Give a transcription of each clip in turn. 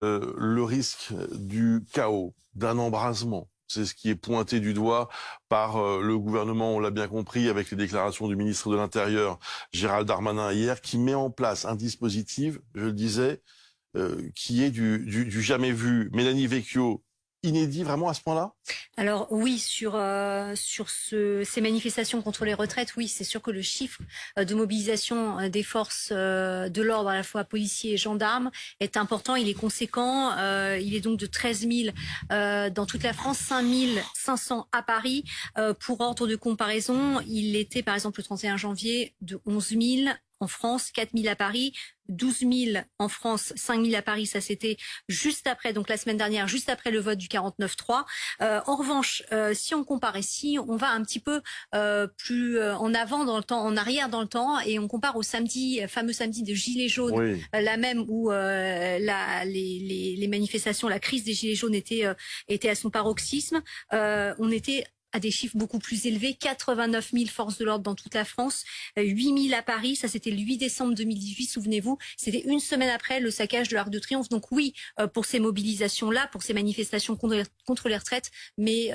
le risque du chaos, d'un embrasement. C'est ce qui est pointé du doigt par le gouvernement, on l'a bien compris, avec les déclarations du ministre de l'Intérieur, Gérald Darmanin, hier, qui met en place un dispositif, je le disais, qui est du jamais vu. Mélanie Vecchio, inédit vraiment à ce point-là? Alors oui, ces manifestations contre les retraites, oui, c'est sûr que le chiffre de mobilisation des forces de l'ordre, à la fois policiers et gendarmes, est important, il est conséquent. Il est donc de 13 000 dans toute la France, 5 500 à Paris. Pour ordre de comparaison, il était par exemple le 31 janvier de 11 000 en France, 4 000 à Paris, 12 000 en France, 5 000 à Paris. Ça, c'était juste après, donc la semaine dernière, juste après le vote du 49-3. En revanche, si on compare ici, on va un petit peu plus en avant dans le temps, en arrière dans le temps, et on compare au fameux samedi de Gilets jaunes, Oui. là même où les manifestations, la crise des Gilets jaunes était à son paroxysme. On était à des chiffres beaucoup plus élevés, 89 000 forces de l'ordre dans toute la France, 8 000 à Paris, ça c'était le 8 décembre 2018, souvenez-vous, c'était une semaine après le saccage de l'Arc de Triomphe. Donc oui, pour ces mobilisations-là, pour ces manifestations contre les retraites, mais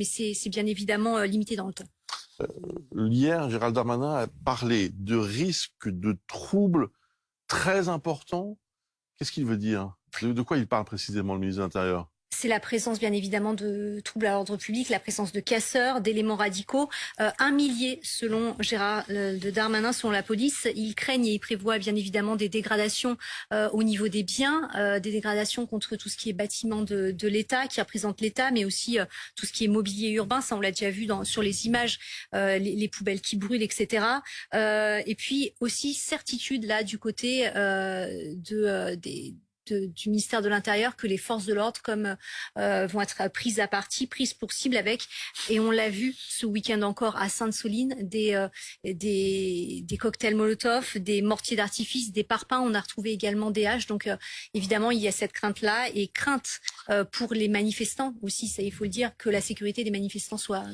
c'est bien évidemment limité dans le temps. Hier, Gérald Darmanin a parlé de risques de troubles très importants. Qu'est-ce qu'il veut dire? De quoi il parle précisément, le ministre de l'Intérieur? C'est la présence, bien évidemment, de troubles à l'ordre public, la présence de casseurs, d'éléments radicaux. 1 millier, selon Gérald Darmanin, selon la police. Ils craignent et ils prévoient, bien évidemment, des dégradations au niveau des biens, des dégradations contre tout ce qui est bâtiment de l'État, qui représente l'État, mais aussi tout ce qui est mobilier urbain. Ça, on l'a déjà vu sur les images, les poubelles qui brûlent, etc. Et puis aussi certitude, là, du côté du ministère de l'Intérieur, que les forces de l'ordre vont être prises à partie, prises pour cible avec, et on l'a vu ce week-end encore à Sainte-Soline, des cocktails Molotov, des mortiers d'artifice, des parpaings. On a retrouvé également des haches. Donc évidemment, il y a cette crainte-là, et crainte pour les manifestants aussi, ça il faut le dire, que la sécurité des manifestants soit...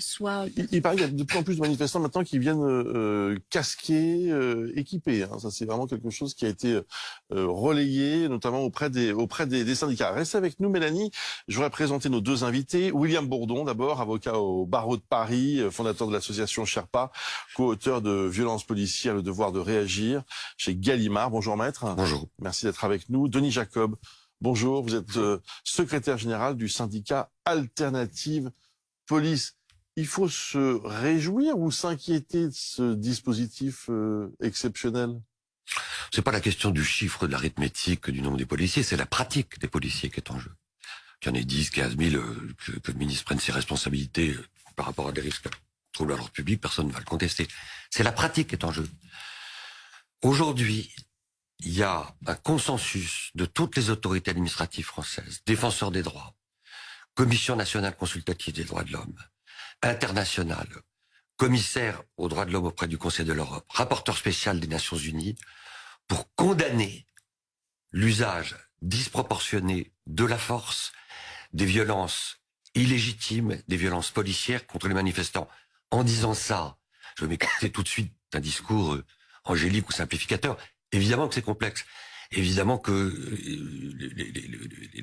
Il paraît qu'il y a de plus en plus de manifestants maintenant qui viennent casqués, équipés. Hein. Ça, c'est vraiment quelque chose qui a été relayé, notamment auprès des syndicats. Restez avec nous, Mélanie. Je voudrais présenter nos deux invités. William Bourdon, d'abord, avocat au barreau de Paris, fondateur de l'association Sherpa, co-auteur de Violences policières, le devoir de réagir, chez Gallimard. Bonjour, maître. Bonjour. Merci d'être avec nous. Denis Jacob, bonjour. Vous êtes secrétaire général du syndicat Alternative Police. Il faut se réjouir ou s'inquiéter de ce dispositif exceptionnel? C'est pas la question du chiffre de l'arithmétique du nombre des policiers, c'est la pratique des policiers qui est en jeu. Qu'il y en ait 10, 15 000, que le ministre prenne ses responsabilités par rapport à des risques troubles à l'ordre public, personne ne va le contester. C'est la pratique qui est en jeu. Aujourd'hui, il y a un consensus de toutes les autorités administratives françaises, défenseurs des droits, Commission nationale consultative des droits de l'homme, internationale, commissaire aux droits de l'homme auprès du Conseil de l'Europe, rapporteur spécial des Nations Unies, pour condamner l'usage disproportionné de la force, des violences illégitimes, des violences policières contre les manifestants. En disant ça, je m'écartais tout de suite d'un discours angélique ou simplificateur. Évidemment que c'est complexe. Évidemment que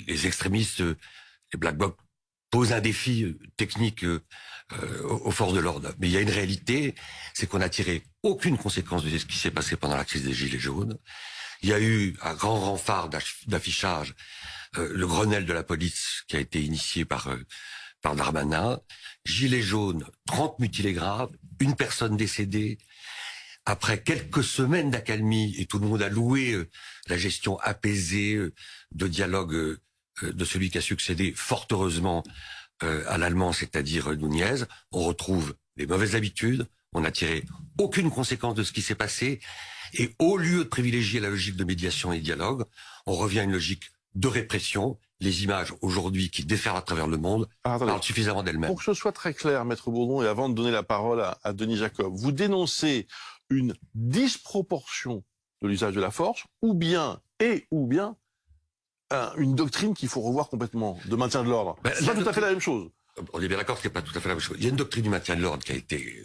les extrémistes, les black blocs, posent un défi technique aux forces de l'ordre. Mais il y a une réalité, c'est qu'on n'a tiré aucune conséquence de ce qui s'est passé pendant la crise des Gilets jaunes. Il y a eu un grand renfort d'affichage, le Grenelle de la police qui a été initié par Darmanin. Gilets jaunes, 30 mutilés graves, une personne décédée. Après quelques semaines d'accalmie, et tout le monde a loué la gestion apaisée de dialogue de celui qui a succédé, fort heureusement, à l'allemand, c'est-à-dire Nunez, on retrouve les mauvaises habitudes, on n'a tiré aucune conséquence de ce qui s'est passé, et au lieu de privilégier la logique de médiation et de dialogue, on revient à une logique de répression. Les images aujourd'hui qui déferlent à travers le monde parlent suffisamment d'elles-mêmes. Pour que ce soit très clair, Maître Bourdon, et avant de donner la parole à Denis Jacob, vous dénoncez une disproportion de l'usage de la force, ou bien une doctrine qu'il faut revoir complètement, de maintien de l'ordre. C'est pas tout à fait la même chose. On est bien d'accord que c'est pas tout à fait la même chose. Il y a une doctrine du maintien de l'ordre qui a été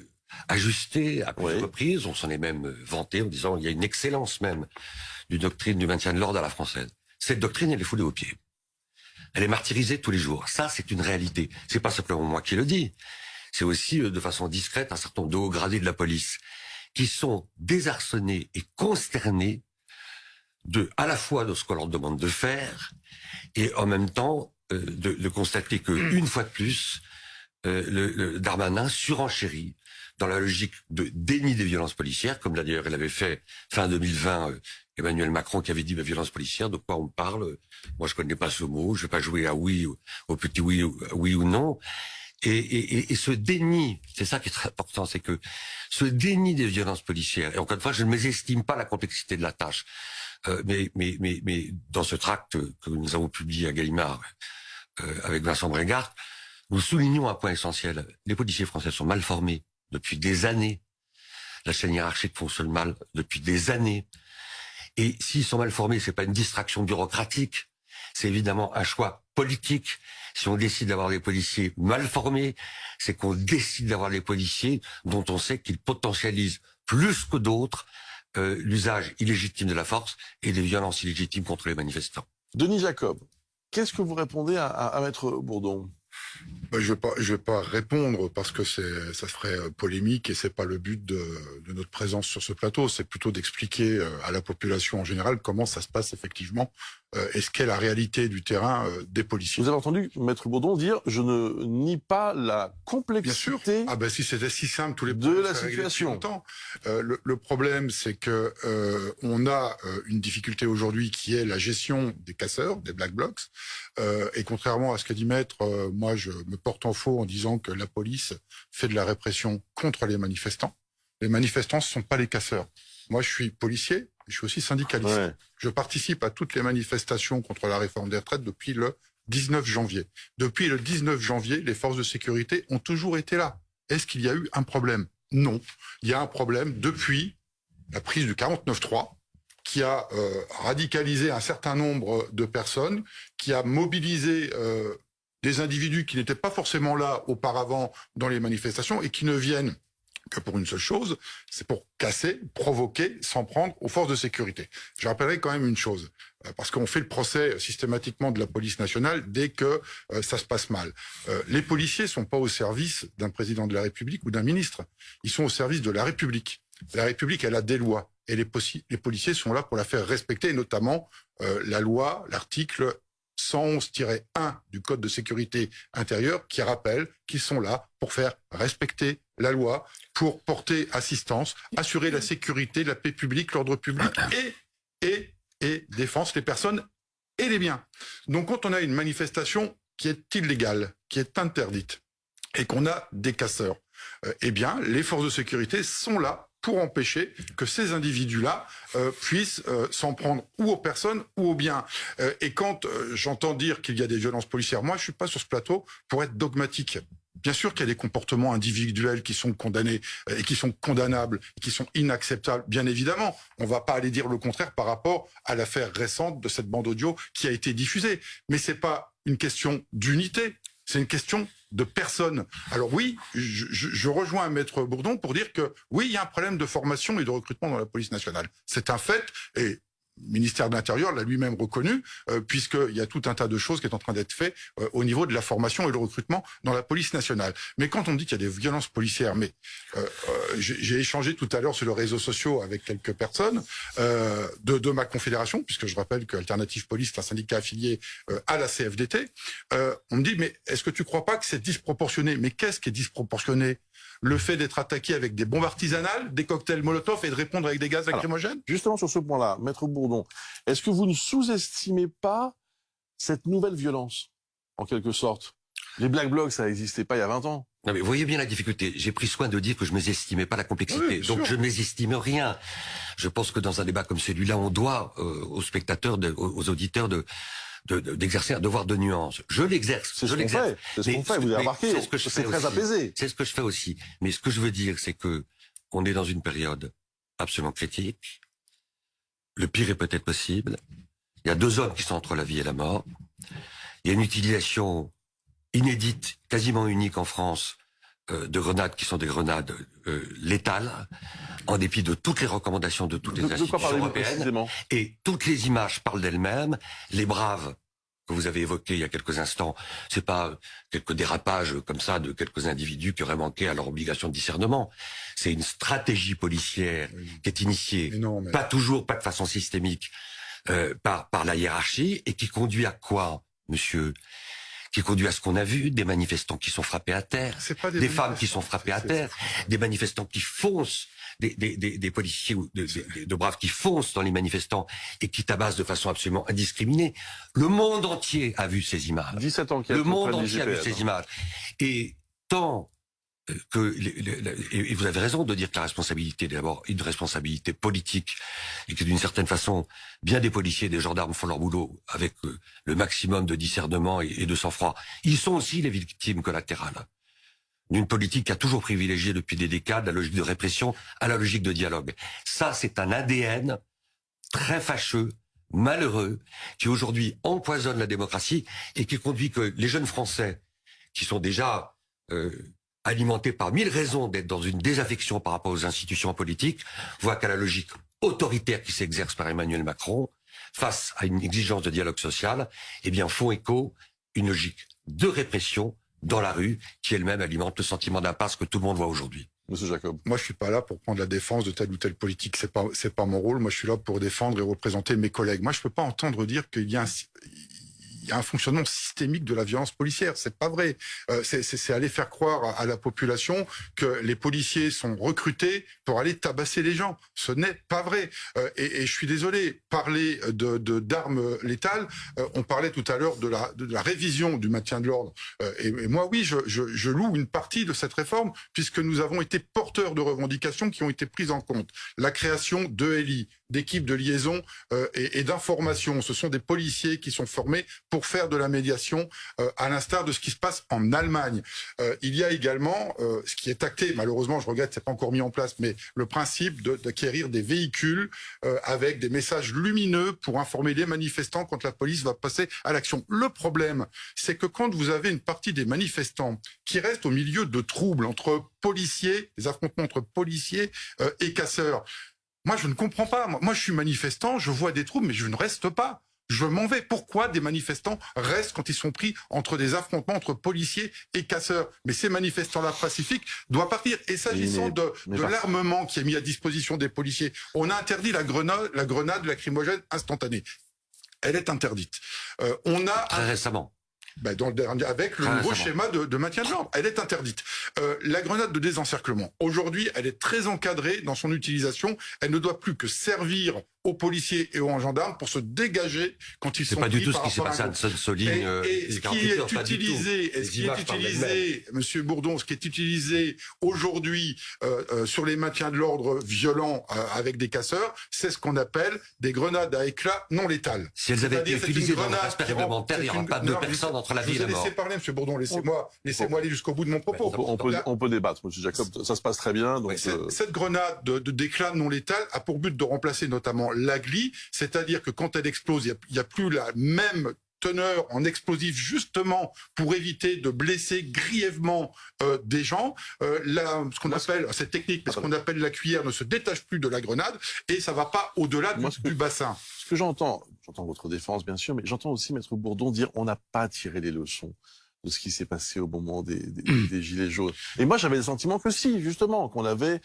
ajustée à plusieurs reprises. On s'en est même vanté en disant qu'il y a une excellence même d'une doctrine du maintien de l'ordre à la française. cette doctrine, elle est foulée aux pieds. Elle est martyrisée tous les jours. Ça, c'est une réalité. C'est pas simplement moi qui le dis. C'est aussi, de façon discrète, un certain nombre de hauts gradés de la police qui sont désarçonnés et consternés à la fois de ce qu'on leur demande de faire et en même temps de constater que une fois de plus, le Darmanin surenchérit dans la logique de déni des violences policières, comme d'ailleurs il avait fait fin 2020 Emmanuel Macron qui avait dit violence policière, de quoi on parle? Moi je connais pas ce mot, je vais pas jouer à oui, au petit oui, oui ou non. Et ce déni, c'est ça qui est très important, c'est que ce déni des violences policières, et encore une fois, je ne mésestime pas la complexité de la tâche, mais dans ce tract que nous avons publié à Gallimard avec Vincent Bregard, nous soulignons un point essentiel. Les policiers français sont mal formés depuis des années. La chaîne hiérarchique fonctionne mal depuis des années. Et s'ils sont mal formés, c'est pas une distraction bureaucratique, c'est évidemment un choix politique. Si on décide d'avoir des policiers mal formés, c'est qu'on décide d'avoir des policiers dont on sait qu'ils potentialisent plus que d'autres l'usage illégitime de la force et des violences illégitimes contre les manifestants. Denis Jacob, qu'est-ce que vous répondez à Maître Bourdon? Je vais pas répondre parce que ça ferait polémique et c'est pas le but de notre présence sur ce plateau. C'est plutôt d'expliquer à la population en général comment ça se passe effectivement et ce qu'est la réalité du terrain des policiers. Vous avez entendu Maître Bourdon dire « Je ne nie pas la complexité ». Ah ben si c'était si simple, tous les de la situation. Le problème, c'est que on a une difficulté aujourd'hui qui est la gestion des casseurs, des black blocs. Et contrairement à ce qu'a dit Maître, moi je me porte en faux en disant que la police fait de la répression contre les manifestants. Les manifestants, ce sont pas les casseurs. Moi, je suis policier, je suis aussi syndicaliste. Ouais. Je participe à toutes les manifestations contre la réforme des retraites depuis le 19 janvier. Depuis le 19 janvier, les forces de sécurité ont toujours été là. Est-ce qu'il y a eu un problème? Non. Il y a un problème depuis la prise du 49.3 qui a radicalisé un certain nombre de personnes, qui a mobilisé des individus qui n'étaient pas forcément là auparavant dans les manifestations et qui ne viennent que pour une seule chose, c'est pour casser, provoquer, s'en prendre aux forces de sécurité. Je rappellerai quand même une chose, parce qu'on fait le procès systématiquement de la police nationale dès que ça se passe mal. Les policiers sont pas au service d'un président de la République ou d'un ministre. Ils sont au service de la République. La République, elle a des lois. Et les policiers sont là pour la faire respecter, et notamment la loi, l'article 111-1 du Code de sécurité intérieure qui rappelle qu'ils sont là pour faire respecter la loi, pour porter assistance, assurer la sécurité, la paix publique, l'ordre public et défense les personnes et les biens. Donc quand on a une manifestation qui est illégale, qui est interdite, et qu'on a des casseurs, eh bien les forces de sécurité sont là pour empêcher que ces individus-là puissent s'en prendre ou aux personnes ou aux biens. Et quand j'entends dire qu'il y a des violences policières, moi je suis pas sur ce plateau pour être dogmatique. Bien sûr qu'il y a des comportements individuels qui sont condamnés et qui sont condamnables, et qui sont inacceptables, bien évidemment. On va pas aller dire le contraire par rapport à l'affaire récente de cette bande audio qui a été diffusée. Mais c'est pas une question d'unité, c'est une question de personnes. Alors oui, je rejoins Maître Bourdon pour dire que oui, il y a un problème de formation et de recrutement dans la police nationale. C'est un fait et le ministère de l'Intérieur l'a lui-même reconnu, puisqu'il y a tout un tas de choses qui est en train d'être fait au niveau de la formation et le recrutement dans la police nationale. Mais quand on dit qu'il y a des violences policières, mais j'ai échangé tout à l'heure sur les réseaux sociaux avec quelques personnes de ma confédération, puisque je rappelle que Alternative Police est un syndicat affilié à la CFDT. On me dit, mais est-ce que tu crois pas que c'est disproportionné? Mais qu'est-ce qui est disproportionné? Le fait d'être attaqué avec des bombes artisanales, des cocktails Molotov et de répondre avec des gaz lacrymogènes? Alors, justement sur ce point-là, Maître Bourdon, est-ce que vous ne sous-estimez pas cette nouvelle violence, en quelque sorte? Les Black Blocs, ça n'existait pas il y a 20 ans. Non mais vous voyez bien la difficulté. J'ai pris soin de dire que je ne mésestimais pas la complexité. Oui, donc je ne mésestime rien. Je pense que dans un débat comme celui-là, on doit aux spectateurs, aux auditeurs d'exercer un devoir de nuance. Je l'exerce. C'est ce qu'on fait. C'est ce qu'on fait. Vous avez remarqué. C'est ce que je fais. C'est très apaisé. C'est ce que je fais aussi. Mais ce que je veux dire, c'est que on est dans une période absolument critique. Le pire est peut-être possible. Il y a 2 hommes qui sont entre la vie et la mort. Il y a une utilisation inédite, quasiment unique en France, de grenades qui sont des grenades létales, en dépit de toutes les recommandations de toutes les institutions européennes. Et toutes les images parlent d'elles-mêmes. Les braves que vous avez évoqués il y a quelques instants, c'est pas quelques dérapages comme ça de quelques individus qui auraient manqué à leur obligation de discernement. C'est une stratégie policière qui est initiée, pas toujours, pas de façon systémique, par la hiérarchie, et qui conduit à quoi, monsieur? Qui conduit à ce qu'on a vu, des manifestants qui sont frappés à terre, des femmes qui sont frappées à terre, des manifestants qui foncent, des policiers ou de braves qui foncent dans les manifestants et qui tabassent de façon absolument indiscriminée. Le monde entier a vu ces images. 17 enquêtes. Le monde entier a vu ces images. Et tant et vous avez raison de dire que la responsabilité est d'abord une responsabilité politique et que d'une certaine façon, bien des policiers et des gendarmes font leur boulot avec le maximum de discernement et de sang-froid. Ils sont aussi les victimes collatérales d'une politique qui a toujours privilégié depuis des décades la logique de répression à la logique de dialogue. Ça, c'est un ADN très fâcheux, malheureux, qui aujourd'hui empoisonne la démocratie et qui conduit que les jeunes Français, qui sont déjà alimentés par 1000 raisons d'être dans une désaffection par rapport aux institutions politiques, voient qu'à la logique autoritaire qui s'exerce par Emmanuel Macron, face à une exigence de dialogue social, eh bien, font écho une logique de répression dans la rue, qui elle-même alimente le sentiment d'impasse que tout le monde voit aujourd'hui. Monsieur Jacob. Moi, je suis pas là pour prendre la défense de telle ou telle politique. C'est pas mon rôle. Moi, je suis là pour défendre et représenter mes collègues. Moi, je peux pas entendre dire qu'il y a un fonctionnement systémique de la violence policière. C'est pas vrai. C'est aller faire croire à la population que les policiers sont recrutés pour aller tabasser les gens. Ce n'est pas vrai. Et je suis désolé. Parler d'armes létales, on parlait tout à l'heure de la révision du maintien de l'ordre. Et moi, oui, je loue une partie de cette réforme puisque nous avons été porteurs de revendications qui ont été prises en compte. La création de LI, d'équipes de liaison et d'information. Ce sont des policiers qui sont formés pour faire de la médiation, à l'instar de ce qui se passe en Allemagne. Il y a également, ce qui est acté, malheureusement, je regrette, c'est pas encore mis en place, mais le principe d'acquérir des véhicules avec des messages lumineux pour informer les manifestants quand la police va passer à l'action. Le problème, c'est que quand vous avez une partie des manifestants qui restent au milieu de troubles entre policiers, des affrontements entre policiers et casseurs, moi, je ne comprends pas. Moi, je suis manifestant, je vois des troubles, mais je ne reste pas. Je m'en vais. Pourquoi des manifestants restent quand ils sont pris entre des affrontements entre policiers et casseurs? Mais ces manifestants-là pacifiques doivent partir. Et s'agissant de l'armement qui est mis à disposition des policiers, on a interdit la grenade lacrymogène instantanée. Elle est interdite. On a très récemment. Dans le dernier, avec le nouveau schéma de maintien de l'ordre. Elle est interdite. La grenade de désencerclement, aujourd'hui, elle est très encadrée dans son utilisation. Elle ne doit plus que servir aux policiers et aux gendarmes pour se dégager quand ils sont pris. C'est pas du tout ce qui s'est passé à Soline. Et ce qui est utilisé, Monsieur Bourdon, ce qui est utilisé aujourd'hui sur les maintiens de l'ordre violents avec des casseurs, c'est ce qu'on appelle des grenades à éclat non létales. Si elles avaient été utilisées dans le respect réglementaire, il n'y aura pas de personnes entre la vie et la mort. Laissez parler, Monsieur Bourdon, laissez-moi aller jusqu'au bout de mon propos. On peut débattre, Monsieur Jacob, ça se passe très bien. Donc cette grenade d'éclat non létal a pour but de remplacer notamment la gli, c'est-à-dire que quand elle explose, il n'y a plus la même teneur en explosif justement pour éviter de blesser grièvement des gens. Ce qu'on appelle cette technique, ce qu'on appelle la cuillère ne se détache plus de la grenade et ça va pas au-delà du bassin. Ce que j'entends votre défense bien sûr, mais j'entends aussi Maître Bourdon dire on n'a pas tiré les leçons de ce qui s'est passé au moment des Gilets jaunes. Et moi, j'avais le sentiment que si, justement, qu'on avait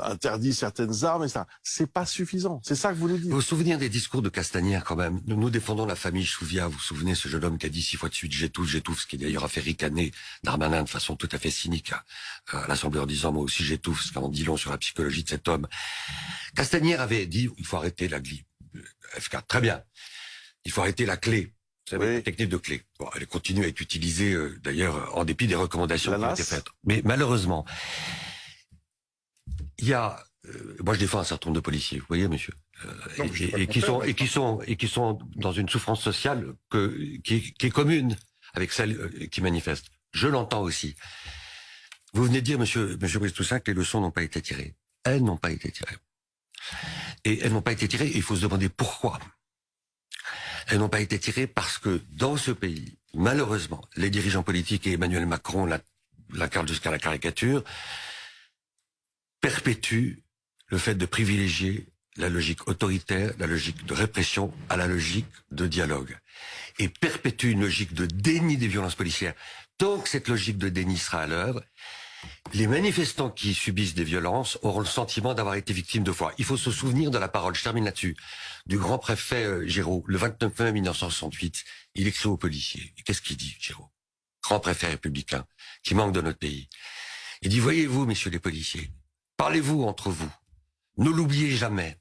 interdit certaines armes, et ça, c'est pas suffisant. C'est ça que vous nous dites. Vous vous souvenez des discours de Castagnère, quand même? Nous défendons la famille Chouviat. Vous vous souvenez, ce jeune homme qui a dit 6 fois de suite, j'étouffe, ce qui d'ailleurs a fait ricaner Darmanin de façon tout à fait cynique à l'Assemblée en disant, moi aussi j'étouffe, ce qui en dit long sur la psychologie de cet homme. Castagnère avait dit, il faut arrêter la gli. F4, très bien. Il faut arrêter la clé. Vous savez, la technique de clé. Bon, elle continue à être utilisée, d'ailleurs, en dépit des recommandations qui ont été faites. Mais malheureusement, il y a, moi je défends un certain nombre de policiers, vous voyez, monsieur, qui sont dans une souffrance sociale qui est commune avec celle qui manifeste. Je l'entends aussi. Vous venez de dire, monsieur Brice-Toussaint, que les leçons n'ont pas été tirées. Elles n'ont pas été tirées. Et elles n'ont pas été tirées, et il faut se demander pourquoi. Elles n'ont pas été tirées parce que dans ce pays, malheureusement, les dirigeants politiques et Emmanuel Macron l'a jusqu'à la caricature, perpétue le fait de privilégier la logique autoritaire, la logique de répression à la logique de dialogue. Et perpétue une logique de déni des violences policières. Tant que cette logique de déni sera à l'œuvre, les manifestants qui subissent des violences auront le sentiment d'avoir été victimes 2 fois. Il faut se souvenir de la parole, je termine là-dessus, du grand préfet Giraud, le 29 mai 1968. Il écrit aux policiers. Et qu'est-ce qu'il dit, Giraud? Grand préfet républicain, qui manque de notre pays. Il dit, voyez-vous, messieurs les policiers, parlez-vous entre vous. Ne l'oubliez jamais.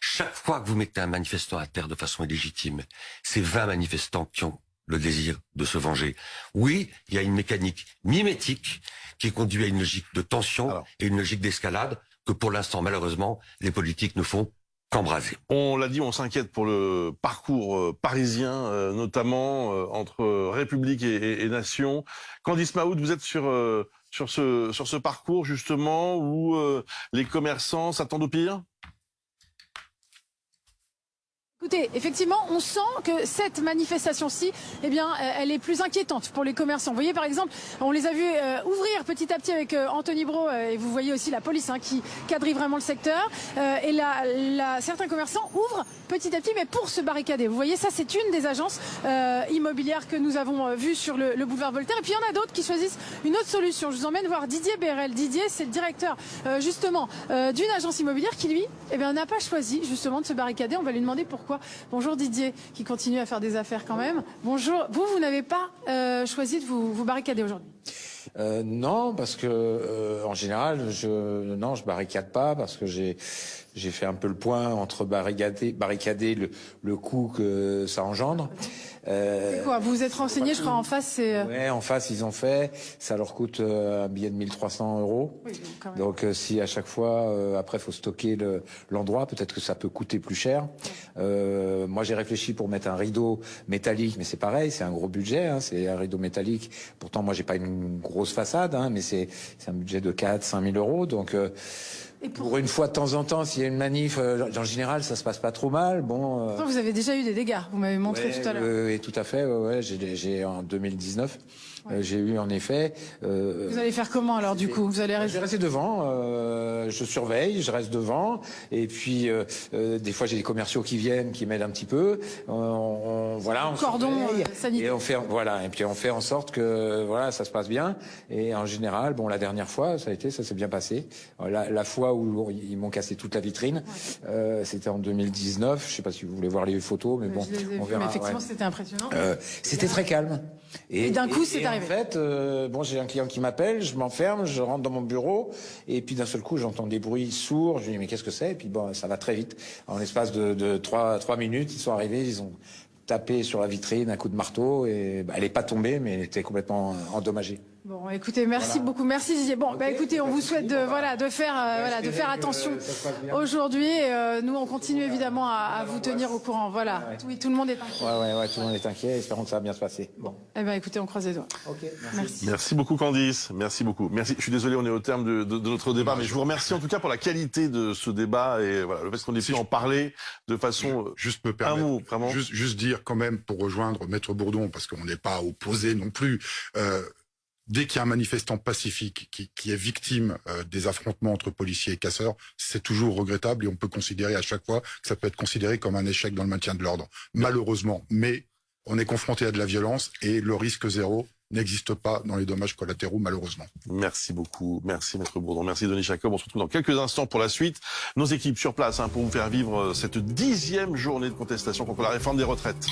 Chaque fois que vous mettez un manifestant à terre de façon illégitime, c'est 20 manifestants qui ont le désir de se venger. Oui, il y a une mécanique mimétique qui conduit à une logique de tension et une logique d'escalade que pour l'instant, malheureusement, les politiques ne font qu'embraser. On l'a dit, on s'inquiète pour le parcours parisien, notamment entre République et Nation. Candice Maoud, vous êtes sur ce parcours justement où les commerçants s'attendent au pire? Écoutez, effectivement, on sent que cette manifestation-ci, eh bien, elle est plus inquiétante pour les commerçants. Vous voyez, par exemple, on les a vus ouvrir petit à petit avec Anthony Brault, et vous voyez aussi la police qui quadrille vraiment le secteur. Et là, certains commerçants ouvrent petit à petit, mais pour se barricader. Vous voyez, ça, c'est une des agences immobilières que nous avons vues sur le boulevard Voltaire. Et puis, il y en a d'autres qui choisissent une autre solution. Je vous emmène voir Didier Bérel. Didier, c'est le directeur, justement, d'une agence immobilière qui, lui, eh bien, n'a pas choisi, justement, de se barricader. On va lui demander pourquoi. Bonjour Didier, qui continue à faire des affaires quand même. Bonjour, vous n'avez pas choisi de vous barricader aujourd'hui? Non, parce que en général, je barricade pas parce que j'ai fait un peu le point entre barricader le coût que ça engendre. C'est quoi? Vous vous êtes renseigné, je crois, en face, c'est... Ouais, en face, ils ont fait. Ça leur coûte un billet de 1300 €. Oui, quand même. Donc, si à chaque fois, après, faut stocker l'endroit, peut-être que ça peut coûter plus cher. Moi, j'ai réfléchi pour mettre un rideau métallique, mais c'est pareil, c'est un gros budget, hein, c'est un rideau métallique. Pourtant, moi, j'ai pas une grosse façade, hein, mais c'est un budget de 4-5 000 €. Donc, pour une fois de temps en temps, s'il y a une manif, en général, ça se passe pas trop mal. Bon. Vous avez déjà eu des dégâts, vous m'avez montré tout à l'heure. Oui, tout à fait. Ouais, j'ai en 2019, j'ai eu en effet. Vous allez faire comment alors du coup? Vous allez rester... Je vais rester devant. Je surveille, je reste devant. Et puis des fois, j'ai des commerciaux qui viennent, qui m'aident un petit peu. Voilà, on cordon sanitaire. Et on fait et puis on fait en sorte que voilà, ça se passe bien. Et en général, bon, la dernière fois, ça s'est bien passé. La fois où ils m'ont cassé toute la vitrine, c'était en 2019. Je sais pas si vous voulez voir les photos, mais bon, on verra. Mais effectivement, c'était impressionnant. C'était très calme. Et d'un coup, c'est arrivé. En fait, j'ai un client qui m'appelle, je m'enferme, je rentre dans mon bureau, et puis d'un seul coup, j'entends des bruits sourds. Je lui dis mais qu'est-ce que c'est? Et puis bon, ça va très vite. En l'espace de 3 minutes, ils sont arrivés, ils ont tapé sur la vitrine un coup de marteau, et elle est pas tombée, mais elle était complètement endommagée. Bon, écoutez, merci beaucoup, merci Didier. Bon, écoutez, on vous souhaite de faire attention aujourd'hui. Nous, on continue évidemment à vous tenir au courant. Voilà. Oui, tout le monde est inquiet. Ouais, tout le monde est inquiet. Espérons que ça va bien se passer. Bon. Eh ben, écoutez, on croise les doigts. Ok, merci. Merci beaucoup Candice, merci beaucoup. Merci. Je suis désolé, on est au terme de notre débat, mais je vous remercie en tout cas pour la qualité de ce débat et voilà, le fait qu'on ait pu en parler de façon. Juste me permettre, juste dire quand même pour rejoindre Maître Bourdon, parce qu'on n'est pas opposé non plus. Dès qu'il y a un manifestant pacifique qui est victime des affrontements entre policiers et casseurs, c'est toujours regrettable et on peut considérer à chaque fois que ça peut être considéré comme un échec dans le maintien de l'ordre. Malheureusement, mais on est confronté à de la violence et le risque zéro n'existe pas dans les dommages collatéraux, malheureusement. Merci beaucoup. Merci Maître Bourdon. Merci Denis Jacob. On se retrouve dans quelques instants pour la suite. Nos équipes sur place pour vous faire vivre cette 10e journée de contestation contre la réforme des retraites.